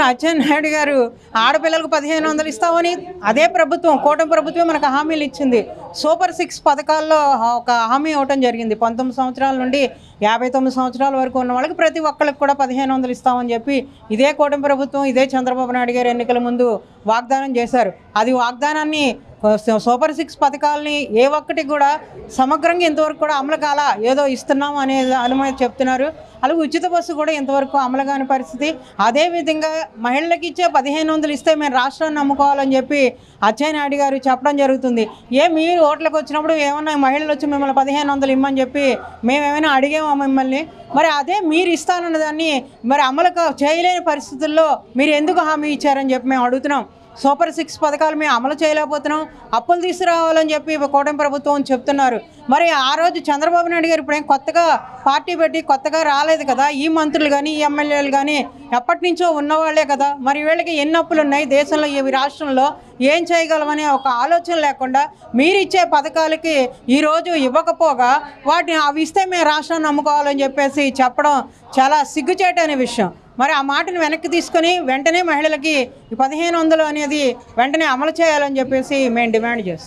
అచ్చెన్నాయుడు గారు ఆడపిల్లలకు 1500 ఇస్తామని అదే ప్రభుత్వం కూటమి ప్రభుత్వం మనకు హామీలు ఇచ్చింది. సూపర్ 6 పథకాల్లో ఒక హామీ ఇవ్వటం జరిగింది. 19 సంవత్సరాల నుండి 59 సంవత్సరాల వరకు ఉన్న వాళ్ళకి ప్రతి ఒక్కరికి కూడా 1500 ఇస్తామని చెప్పి ఇదే కూటమి ప్రభుత్వం ఇదే చంద్రబాబు నాయుడు గారు ఎన్నికల ముందు వాగ్దానం చేశారు. అది వాగ్దానాన్ని సూపర్ 6 పథకాలని ఏ ఒక్కటి కూడా సమగ్రంగా ఇంతవరకు కూడా అమలు కాల, ఏదో ఇస్తున్నాం అనే అనుమతి చెప్తున్నారు. అలాగే ఉచిత బస్సు కూడా ఇంతవరకు అమలు కాని పరిస్థితి. అదేవిధంగా మహిళలకు ఇచ్చే 1500 ఇస్తే మేము రాష్ట్రాన్ని నమ్ముకోవాలని చెప్పి అచ్చెన్నాయుడు గారు చెప్పడం జరుగుతుంది. మీరు ఓట్లకు వచ్చినప్పుడు ఏమన్నా మహిళలు వచ్చి మిమ్మల్ని 1500 ఇమ్మని చెప్పి మేమేమైనా అడిగామా మిమ్మల్ని? మరి అదే మీరు ఇస్తానన్న దాన్ని మరి అమలు చేయలేని పరిస్థితుల్లో మీరు ఎందుకు హామీ ఇచ్చారని చెప్పి మేము అడుగుతున్నాం. సూపర్ 6 పథకాలు మేము అమలు చేయలేకపోతున్నాం, అప్పులు తీసుకురావాలని చెప్పి కూటమి ప్రభుత్వం చెప్తున్నారు. మరి ఆ రోజు చంద్రబాబు నాయుడు గారు ఇప్పుడేం కొత్తగా పార్టీ పెట్టి కొత్తగా రాలేదు కదా. ఈ మంత్రులు కానీ ఈ ఎమ్మెల్యేలు కానీ ఎప్పటి నుంచో ఉన్నవాళ్లే కదా. మరి వీళ్ళకి ఎన్ని అప్పులు ఉన్నాయి దేశంలో, ఈ రాష్ట్రంలో ఏం చేయగలమనే ఒక ఆలోచన లేకుండా మీరు ఇచ్చే పథకాలకి ఈరోజు ఇవ్వకపోగా వాటిని అవి ఇస్తే మేము రాష్ట్రాన్ని నమ్ముకోవాలని చెప్పేసి చెప్పడం చాలా సిగ్గుచేటనే విషయం. మరి ఆ మాటను వెనక్కి తీసుకొని వెంటనే మహిళలకి ఈ 1500 అనేది వెంటనే అమలు చేయాలని చెప్పేసి మేము డిమాండ్ చేస్తాం.